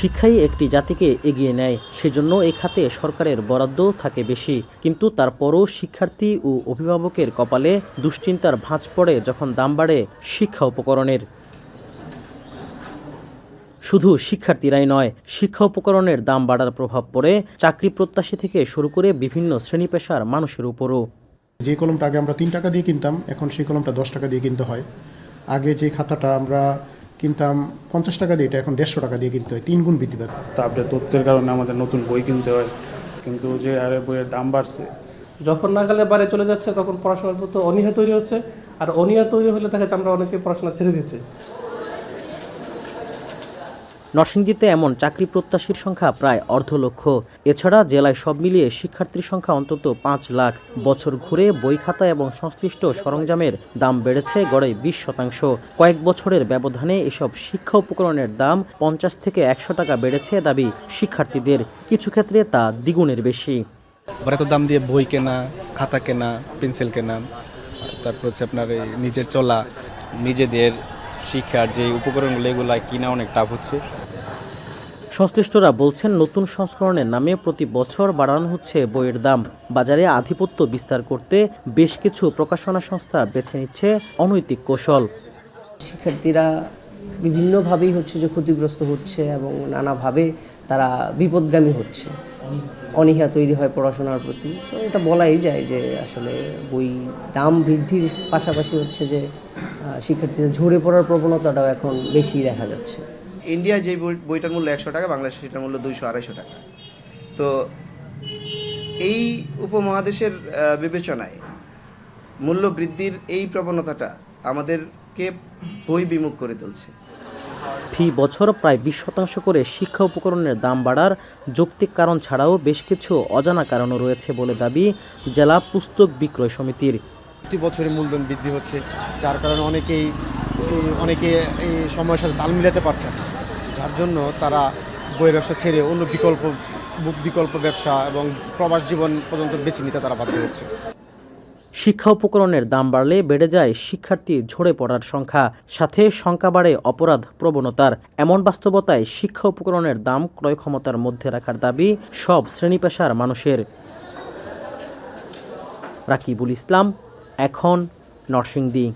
শিক্ষাই একটি জাতিকে এগিয়ে নেয়, সেজন্য এ খাতে সরকারের বরাদ্দ থাকে বেশি। কিন্তু তারপরও শিক্ষার্থী ও অভিভাবকের কপালে দুশ্চিন্তার ভাঁজ পড়ে যখন দাম বাড়ে শিক্ষা উপকরণের। শুধু শিক্ষার্থীরাই নয়, শিক্ষা উপকরণের দাম বাড়ার প্রভাব পড়ে চাকরি প্রত্যাশী থেকে শুরু করে বিভিন্ন শ্রেণী পেশার মানুষের উপরও। যে কলমটা আগে আমরা 3 টাকা দিয়ে কিনতাম, এখন সেই কলমটা 10 টাকা দিয়ে কিনতে হয়। আগে যে খাতাটা আমরা কিনতাম 50 টাকা দিয়ে, এটা এখন 150 টাকা দিয়ে কিনতে হয়, 3 গুণ বৃদ্ধি পাচ্ছে। আপডেট তথ্যের কারণে আমাদের নতুন বই কিনতে হয়, কিন্তু যে হারে বইয়ের দাম বাড়ছে, যখন নাগালে বাড়ে চলে যাচ্ছে তখন পড়াশোনার প্রতি অনীহা তৈরি হচ্ছে, আর অনীহা তৈরি হলে দেখা যাচ্ছে আমরা অনেকে পড়াশোনা ছেড়ে দিচ্ছি। নরসিংদীতে এমন চাকরি প্রত্যাশীর সংখ্যা প্রায় 1.5 লক্ষ। এছাড়া জেলায় সব মিলিয়ে শিক্ষার্থীর সংখ্যা অন্তত 5 লাখ। বছর ঘুরে বই খাতা এবং সংশ্লিষ্ট সরঞ্জামের দাম বেড়েছে গড়ে 20%। কয়েক বছরের ব্যবধানে এসব শিক্ষা উপকরণের দাম 50 থেকে 100 টাকা বেড়েছে দাবি শিক্ষার্থীদের। কিছু ক্ষেত্রে তা দ্বিগুণের বেশি। এত দাম দিয়ে বই কেনা, খাতা কেনা, পেন্সিল কেনা, তারপর হচ্ছে আপনার এই নিজের চলা, নিজেদের শিক্ষার যে উপকরণগুলো এগুলো কিনা অনেক টাফ হচ্ছে। সংশ্লিষ্টরা বলছেন, নতুন সংস্করণের নামে প্রতি বছর বাড়ানো হচ্ছে বইয়ের দাম। বাজারে আধিপত্য বিস্তার করতে বেশ কিছু প্রকাশনা সংস্থা বেছে নিচ্ছে অনৈতিক কৌশল। শিক্ষার্থীরা বিভিন্নভাবেই হচ্ছে যে ক্ষতিগ্রস্ত হচ্ছে এবং নানাভাবে তারা বিপদগামী হচ্ছে, অনীহা তৈরি হয় পড়াশোনার প্রতি। সো এটা বলাই যায় যে আসলে বই দাম বৃদ্ধির পাশাপাশি হচ্ছে যে শিক্ষার্থীদের ঝরে পড়ার প্রবণতাটাও এখন বেশি দেখা যাচ্ছে। ইন্ডিয়ায় যে বইটার মূল্য 100 টাকা, বাংলাদেশে সেটার মূল্য 200-250 টাকা। তো এই উপমহাদেশের বিবেচনায় মূল্য বৃদ্ধির এই প্রবণতাটা আমাদেরকে বই বিমুখ করে তুলছে। ফি বছর প্রায় 20% করে শিক্ষা উপকরণের দাম বাড়ার যৌক্তিক কারণ ছাড়াও বেশ কিছু অজানা কারণও রয়েছে বলে দাবি জেলা পুস্তক বিক্রয় সমিতির। প্রতি বছরে মূলধন বৃদ্ধি হচ্ছে, যার কারণে অনেকে এই সময়ের সাথে তাল মিলাতে পারছে না, যার জন্য তারা বইয়ের ব্যবসা ছেড়ে অন্য বিকল্প ব্যবসা এবং প্রবাস জীবন পর্যন্ত বেছে নিতে তারা বাধ্য হচ্ছে। শিক্ষা উপকরণের দাম বাড়লে বেড়ে যায় শিক্ষার্থী ঝরে পড়ার সংখ্যা, সাথে সংখ্যা বাড়ে অপরাধ প্রবণতার। এমন বাস্তবতায় শিক্ষা উপকরণের দাম ক্রয় ক্ষমতার মধ্যে রাখার দাবি সব শ্রেণী পেশার মানুষের। রাকিবুল ইসলাম, এখন, নরসিংদী।